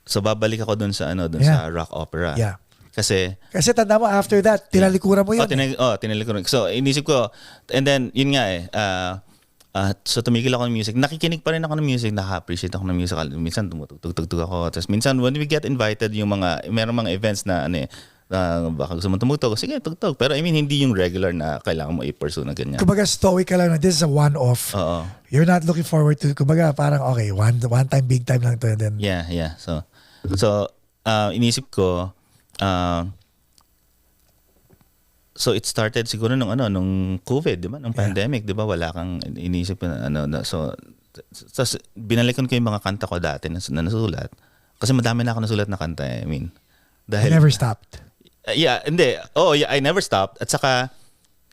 So babalik ako dun sa sa rock opera. Yeah. Kasi tanda mo, after that, tinalikuran mo yun. tinalikuran. So inisip ko, and then yun nga so tumigil ako ng music. Nakikinig pa rin ako ng music, naka-appreciate ako ng music. Minsan tumutugtog ako. Tapos minsan when we get invited, merong mga events na baka gusto mo tumugtog, sige, tugtog. Pero I mean, hindi yung regular na kailangan mo i-pursue na ganyan. Kumbaga stoic ka lang na this is a one-off. Oo. You're not looking forward to, kumbaga parang okay, one time, big time lang to. And then, Yeah. So inisip ko, so it started siguro nung COVID, di ba? Nung pandemic, di ba? Wala kang inisip na so binalikan ko yung mga kanta ko dati na nasulat. Kasi madami na ako nasulat na kanta, I mean. I never stopped. Hindi. I never stopped. At saka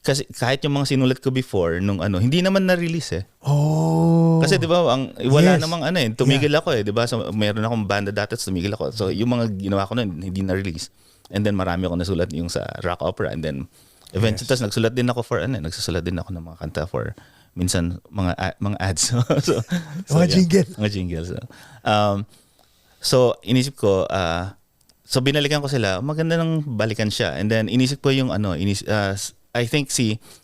kasi kahit yung mga sinulat ko before nung hindi naman na-release eh. Oh. Kasi 'di ba, wala namang tumigil ako eh, 'di ba? So meron akong banda dati, tumigil ako. So yung mga ginawa ko noon hindi na-release. And then marami ako nasulat yung sa rock opera, and then eventually nagsusulat din ako nagsusulat din ako ng mga kanta for minsan mga ads. so mga jingle. Mga jingle. So inisip ko so binalikan ko sila, maganda nang balikan siya. And then inisip ko yung I think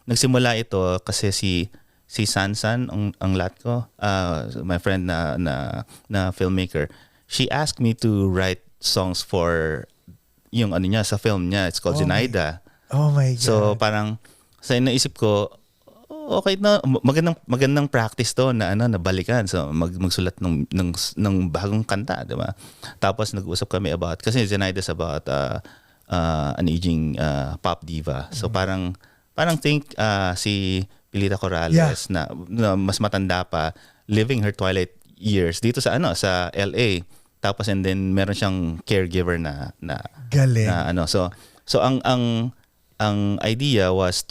nagsimula ito kasi si Sansan ang lat ko, my friend na filmmaker. She asked me to write songs for yung niya sa film niya. It's called Zenaida. Oh my God. So parang sa naisip ko, okay na, magandang practice to na balikan. So magsulat ng bagong kanta, 'di ba? Tapos nag-usap kami about, kasi Zenaida is about an aging pop diva. So parang think si Pilita Corrales na mas matanda pa, living her twilight years dito sa sa LA. Tapos and then meron siyang caregiver na galing. So ang idea was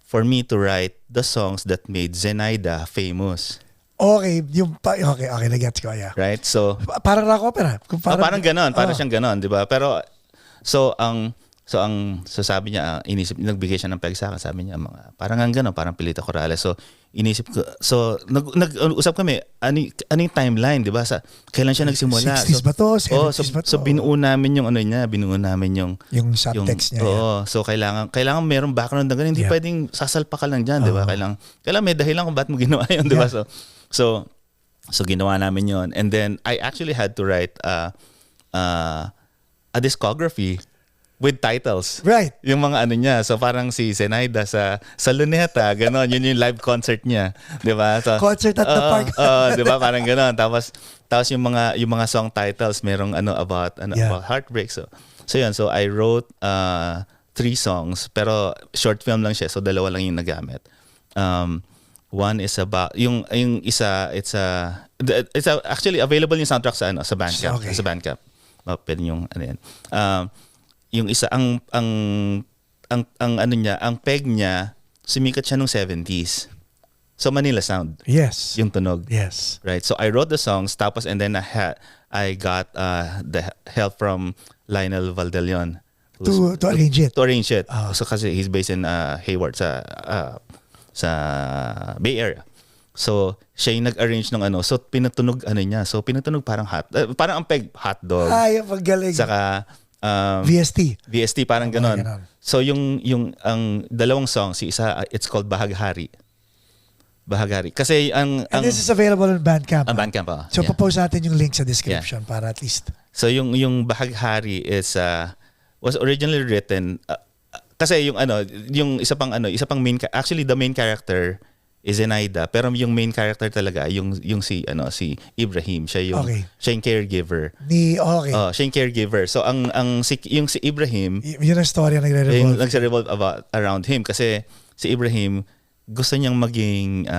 for me to write the songs that made Zenaida famous. Okay, okay, na-gets ko, yeah. Right? So parang rock opera. Parang ganon, parang siyang ganon, 'di ba? Pero so sabi niya, nagbigay siya ng peg sa akin, sabi niya parang ganon, parang Pilita Corrales. So inisip ko, so nag-usap kami, ano yung timeline, 'di ba? Sa kailan siya nagsimula? 60s ba to? 70s ba to? So binuo namin yung yung subtext niya. Oo, so kailangan merong background na ganun, hindi pwedeng sasalpa ka lang diyan, 'di ba? Kailangan may dahilan kung bakit mo ginawa 'yon, 'di ba? So ginawa namin 'yon, and then I actually had to write a discography with titles. Right. Yung mga niya. So parang si Zenaida sa Luneta, gano'n. Yun yung live concert niya. 'Di ba? So, concert at the park. 'Di ba? Parang gano'n. Tapos yung mga song titles merong about heartbreak. So yun. So I wrote 3 songs, pero short film lang siya. So 2 lang yung nagamit. One is about yung isa, it's actually available yung soundtrack sa Bandcamp. Okay. Sa Bandcamp. Pwede yung yan. Yung isa ang niya, ang peg niya, sumikat siya nung 70s. So Manila Sound. Yes. Yung tunog. Yes. Right. So I wrote the songs, tapos and then I got the help from Lionel Valdelion to arrange it. To arrange it. So kasi he's based in Hayward sa Bay Area. So siya yung nag-arrange ng so pinatunog niya. So pinatunog parang parang ang peg hotdog. Ay, paggaling. Saka VST parang ganon. So yung ang dalawang songs, isa it's called Bahaghari. Kasi and this is available on Bandcamp. Ang Bandcamp So popost natin yung link sa description para at least. So yung Bahaghari is was originally written kasi yung isa pang actually the main character is Zenaida, pero yung main character talaga yung si Ibrahim, siya yung caregiver. Siya yung caregiver. So yung si Ibrahim, yun ang story na nagre-revolve around him, kasi si Ibrahim gusto niyang maging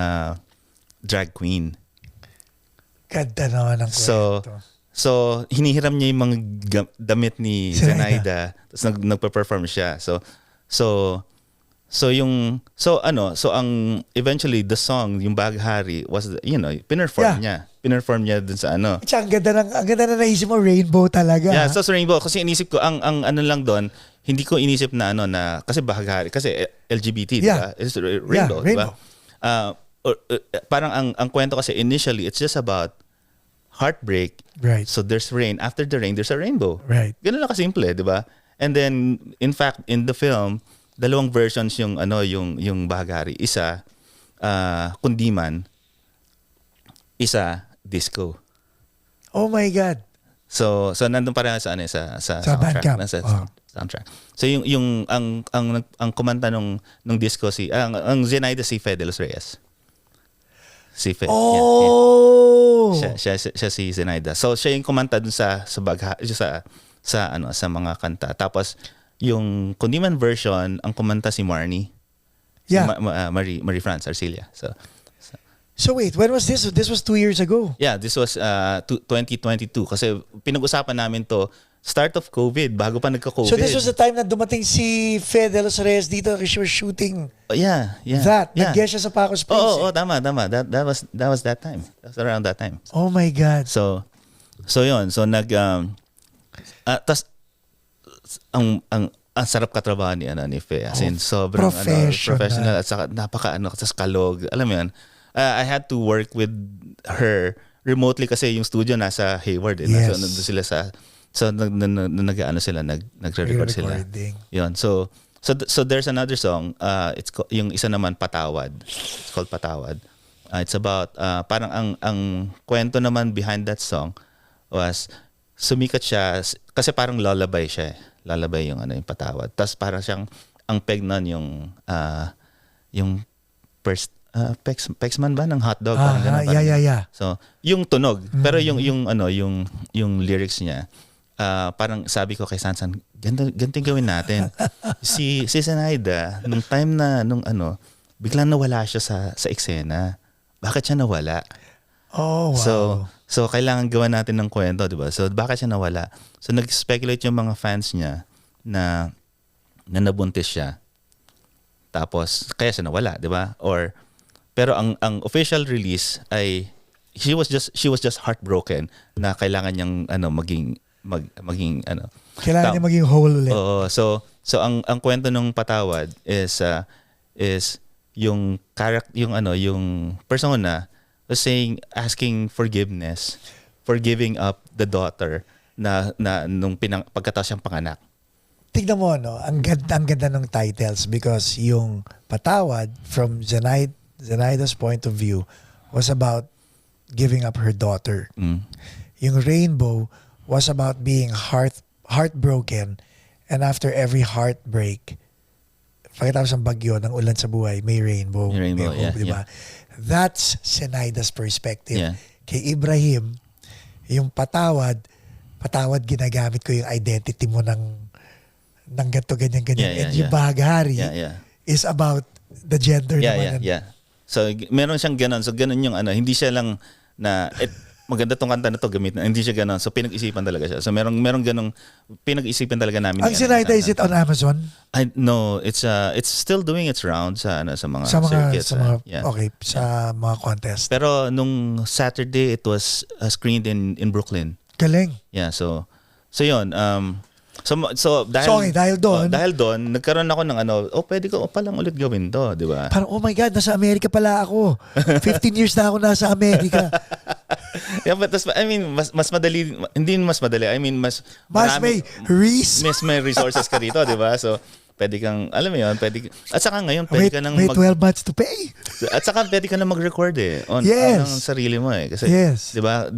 drag queen. Ganda naman ang kwento. So hinihiram niya yung mga damit ni Zenaida, tapos nagpe-perform siya. So ang eventually the song, yung Bahaghari was pinerform niya dun sa Ang ganda na naisip mo, rainbow talaga. Yeah, so sa rainbow kasi inisip ko ang lang doon, hindi ko inisip na ano na kasi bahagari kasi LGBT, di ba? It's rainbow, di ba? rainbow. Parang ang kwento kasi initially it's just about heartbreak. Right. So there's rain. After the rain, there's a rainbow. Right. Ganun lang kasimple, di ba? And then in fact in the film, dalawang versions yung yung bahagari. Isa kundiman, isa disco. Oh my God. So nandun para sa sa Bandcamp. Soundtrack. So yung ang kumanta nung disco ang Zenaida si Fe de los Reyes. Si Fe. Oh. Siya si Zenaida. So siya yung kumanta dun sa mga kanta. Tapos yung Kundiman version, ang kumanta si Marnie. Yeah. Marie France Arcilia. So wait, when was this? This was 2 years ago. Yeah, this was 2022 kasi pinag-usapan namin to start of COVID, bago pa nagka-COVID. So this was the time na dumating si Fe de los Reyes dito. She was shooting yeah. Nag-guest siya sa Paco's Place. Oo, tama. That was that time. That was around that time. Oh my God. So yun. So tas ang sarap katrabaho ni Fe. As in, sobrang professional at saka tas kalog. Alam mo yun, I had to work with her remotely kasi yung studio nasa Hayward. Yes. So nandun sila nagre-record sila. Yun. So there's another song. It's yung isa naman Patawad. It's called Patawad. It's about parang ang kwento naman behind that song was sumikat siya kasi parang lullaby siya. Lullaby yung yung Patawad. Tapos parang siyang ang peg nun yung first Pexman ba ng hotdog parang ganun. Yeah. So, yung tunog, pero yung lyrics niya, parang sabi ko kay Sansan, ganito gawin natin. si Zenaida, nung time na biglang nawala siya sa eksena. Bakit siya nawala? Oh, wow. So kailangan gawan natin ng kwento, 'di ba? So bakit siya nawala? So nag-speculate yung mga fans niya na nabuntis siya. Tapos kaya siya nawala, 'di ba? Pero ang official release ay she was just heartbroken na kailangan niyang maging kailangan niya maging whole ulit. Oo. So ang kwento ng Patawad is yung yung persona was asking forgiveness for giving up the daughter na nung pagkatapos siyang panganak. Tignan mo, ang ganda ng titles because yung Patawad from Zenaida's point of view was about giving up her daughter. Yung Rainbow was about being heartbroken, and after every heartbreak, pagkatapos ng bagyo, ng ulan sa buhay, may rainbow. May rainbow, hope, diba? That's Zenaida's perspective. Yeah. Kay Ibrahim, yung patawad ginagamit ko yung identity mo ng ganito, ganyan. Yeah, And yung Bahagari is about the gender naman. Yeah. So meron siyang ganon. So ganon yung hindi siya lang na maganda tong kanta na to gamit na. Hindi siya ganon. So pinag-isipan talaga siya. So meron ganong pinag-isipan talaga namin. Ang Zenaida, is it on Amazon? No, it's still doing its rounds sa mga circuits. Sa mga contest. Pero nung Saturday it was screened in Brooklyn. Galing. Yeah, so yun. So dahil doon nagkaroon ako ng pwede ko palang ulit gawin to, di ba? Parang oh my God, nasa Amerika pala ako. 15 years na ako nasa Amerika. Yeah, but I mean mas madali, hindi mas madali. I mean mas may resources ka dito, di ba? So pwede kang, alam mo yun, at saka ngayon pwede ka nang 12 months to pay. At saka pwede ka nang mag-record on sarili mo kasi di ba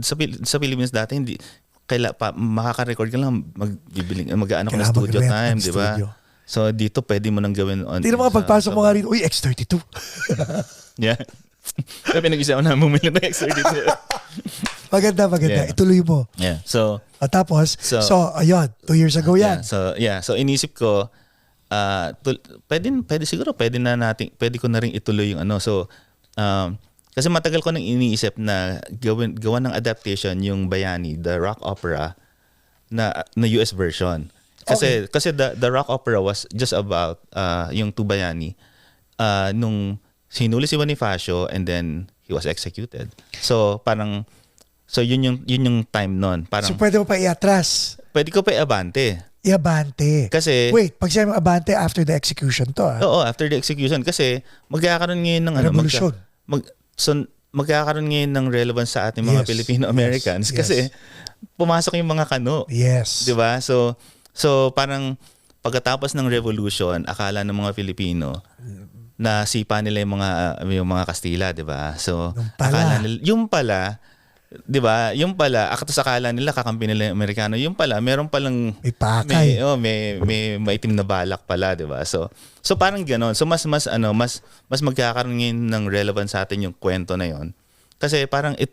sa Pilipinas dati hindi makaka-record ka lang mag-ano ka ng studio time, di ba? So dito pwede mo nang gawin Hindi na pagpasok mo nga rito, uy, X32. Yeah. Pinag-isa ko na bumili ng X32. Maganda. Yeah. Ituloy mo. Yeah. So tapos, ayun, 2 years ago yan. So inisip ko, pwede siguro, pwede ko na rin ituloy yung So, kasi matagal ko nang iniisip na gawa ng adaptation yung Bayani, the rock opera na US version. Kasi the rock opera was just about yung Tubayani nung hinuli si Bonifacio and then he was executed. So yun yung time noon. Parang so pwede mo pa iatras. Pwede ko pa iabante. Abante. Kasi Wait, pag sinabi abante after the execution to oo, after the execution kasi magkakaroon ngayon ng Revolution. magkakaroon ngayon ng relevance sa ating mga Yes, Filipino-Americans yes. kasi pumasok yung mga kano. Yes. 'Di ba? So parang pagkatapos ng revolution, akala ng mga Pilipino na sipa nila yung mga Kastila, 'di ba? So Yung pala. akala nila yung pala 'di ba? Yung pala, akala nila kakampi nila yung Amerikano. Yung pala, meron palang May pakay. may maitim na balak pala, 'di ba? So parang ganoon. So mas magkakaroon ngayon ng relevance sa atin yung kwento na 'yon. Kasi parang I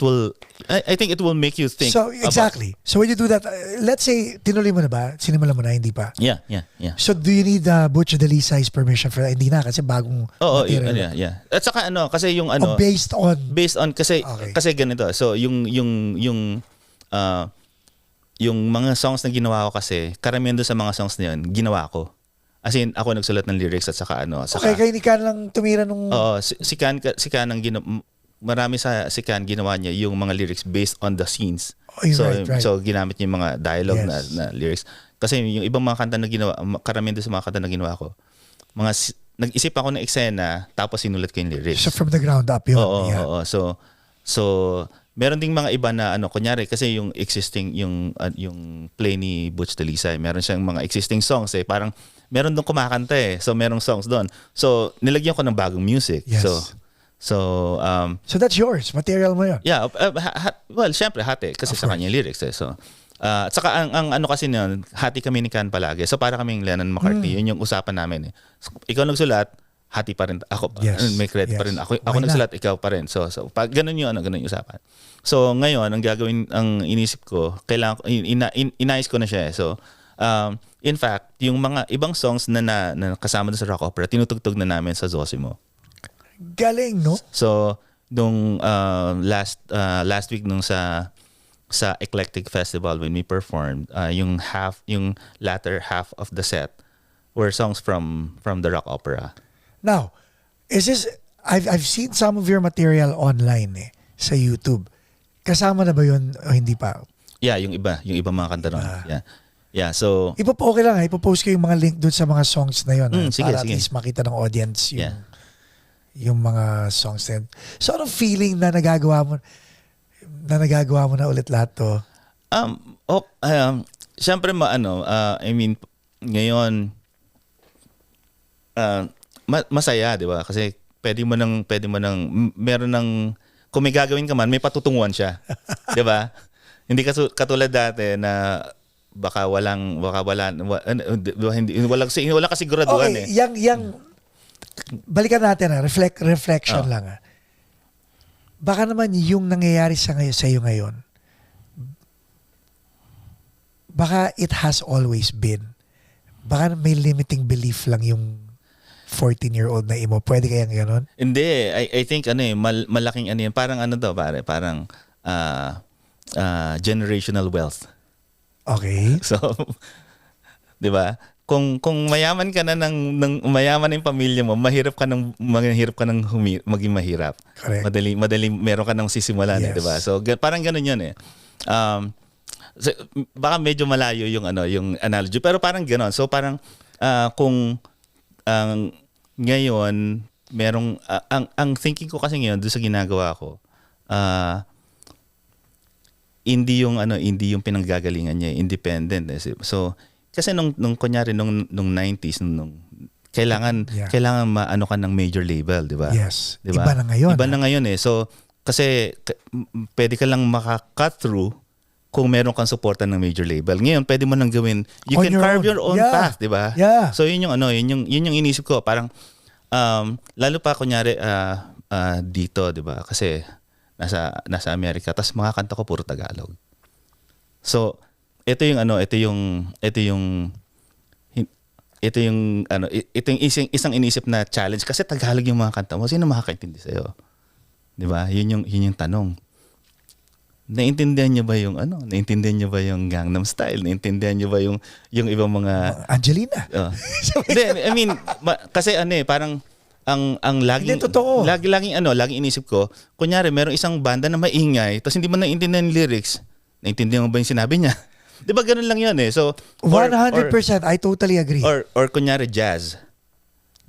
think it will make you think. So, exactly. So, when you do that, let's say, tinuloy mo na ba? Sinimulan mo na, hindi pa? Yeah. So, do you need Butch Delisai's permission for that? Hindi na, kasi bagong Oo, material. yeah. At saka kasi yung Oh, based on... kasi Okay. kasi ganito. So yung mga songs na ginawa ko kasi, karamihan doon sa mga songs na yun, ginawa ko. As in, ako nagsulat ng lyrics at saka Okay, kaya hindi ka lang tumira nung... Oo, si Can ang marami si Can ginawa niya yung mga lyrics based on the scenes. Oh, right. So ginamit niya yung mga dialogue Yes. na lyrics. Kasi yung ibang mga kanta na ginawa, karamihan doon sa mga kanta na ginawa ko, nag-isip ako ng eksena tapos sinulat ko yung lyrics. So, from the ground up yun. Oo, yeah. oo. So meron ding mga iba na kunyari kasi yung existing yung play ni Butch Delisay, meron siyang mga existing songs parang meron doon kumakanta So merong songs doon. So nilagyan ko ng bagong music. Yes. So that's yours. Material mo yun. yeah, well, syempre hati kasi sa kanya lyrics So at saka ang kasi noon, hati kami ni Can palagi. So para kaming Lennon McCartney, yun yung usapan namin So, ikaw nagsulat, hati pa rin ako. Yes. May credit pa rin ako. Why Ako not? nagsulat, ikaw pa rin. So pag ganun yung ganun yung usapan. So ngayon, ang inisip ko, inayos ko na siya So in fact, yung mga ibang songs na kasama doon sa rock opera, tinutugtog na namin sa Zosimo. Galing, no? So nung last week nung sa Eclectic Festival when we performed, yung latter half of the set were songs from the rock opera. Now, is this... I've seen some of your material online sa YouTube. Kasama na ba yun o hindi pa? Yeah, yung iba mga kanta nun. Yeah, so Okay lang ipopost ko yung mga link doon sa mga songs na yun. sige, para at sige. least makita ng audience Yeah. yung mga songs na yun. So, anong feeling na nagagawa mo na ulit lahat to? syempre I mean, ngayon masaya, 'di ba? Kasi pwede mo nang meron ng kung may gagawin ka man, may patutunguhan siya. 'Di ba? Hindi katulad dati na walang kasiguraduhan Okay, yang balikan natin reflection lang Baka naman yung nangyayari sa iyo ngayon, baka it has always been. Baka may limiting belief lang yung 14-year-old na imo. Pwede kayang gano'n? Hindi, I think malaking yan. Parang pare, parang generational wealth. Okay. So, 'di ba? Kung mayaman ka na ng mayaman yung pamilya mo, mahirap ka nang maging mahirap. Correct. Madali meron ka nang sisimulan, Yes. 'di ba? So parang ganoon 'yun so, baka medyo malayo yung yung analogy, pero parang ganoon. So parang kung ngayon merong ang thinking ko kasi ngayon doon sa ginagawa ko, hindi yung pinanggagalingan niya, independent. So kasi nung kunyari nung 90s kailangan maano ka ng major label, 'di ba? Yes. 'Di ba? Iba na ngayon. Iba na ngayon So kasi pwede ka lang maka-cut through kung meron kang suporta ng major label. Ngayon pwede mo nang gawin. You On can your carve own. your own Yeah. path, 'di ba? Yeah. So yun yung inisip ko, parang lalo pa kunyari dito, 'di ba? Kasi nasa Amerika, tas mga kanta ko puro Tagalog. So ito yung isang inisip na challenge kasi Tagalog yung mga kanta mo. Sino makakaintindi sa'yo? 'Di ba? Yun yung tanong. Naintindihan niyo ba naintindihan niyo ba yung Gangnam Style? Naintindihan niyo ba yung ibang mga Angelina. Hindi, I mean, kasi parang ang laging Hindi, totoo. laging inisip ko, kunyari merong isang banda na maingay, tapos hindi mo naintindihan yung lyrics. Naintindihan mo ba yung sinabi niya? 'Di ba ganun lang 'yun eh. So 100%, I totally agree. or kunyari jazz.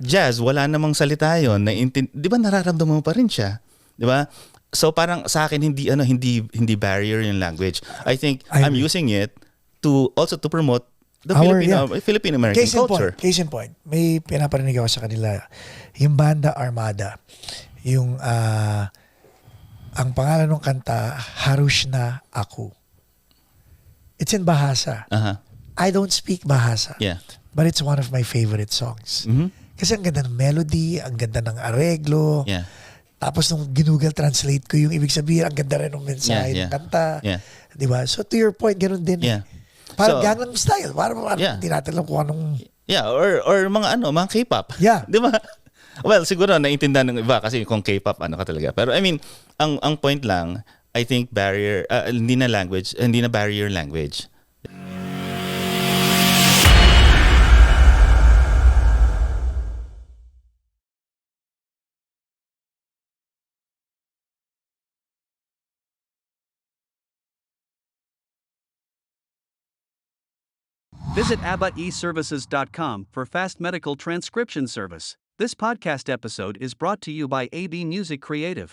Jazz, wala namang salita 'yon. 'Di ba nararamdaman mo pa rin siya? 'Di ba? So parang sa akin hindi barrier yung language. I think I'm using it to promote the Filipino American culture. Case in point, may pinaparinig ako sa kanila, yung banda Armada, yung ang pangalan ng kanta, Harush na Ako. It's in Bahasa. Uh-huh. I don't speak Bahasa. Yeah. But it's one of my favorite songs. Mhm. Kasi ang ganda ng melody, ang ganda ng areglo. Yeah. Tapos nung Google Translate ko yung ibig sabihin, ang ganda rin ng mensahe ng kanta. Yeah. Di ba? So to your point, ganun din. Yeah. Parang So, Gangnam Style. Parang hindi natin alam kung anong... Yeah, or mga K-pop. Yeah. 'Di ba? Well, siguro naiintindihan ng iba kasi kung K-pop ka talaga. Pero I mean, ang point lang, I think hindi na barrier language. Visit AbbotteServices.com for fast medical transcription service. This podcast episode is brought to you by AB Music Creative.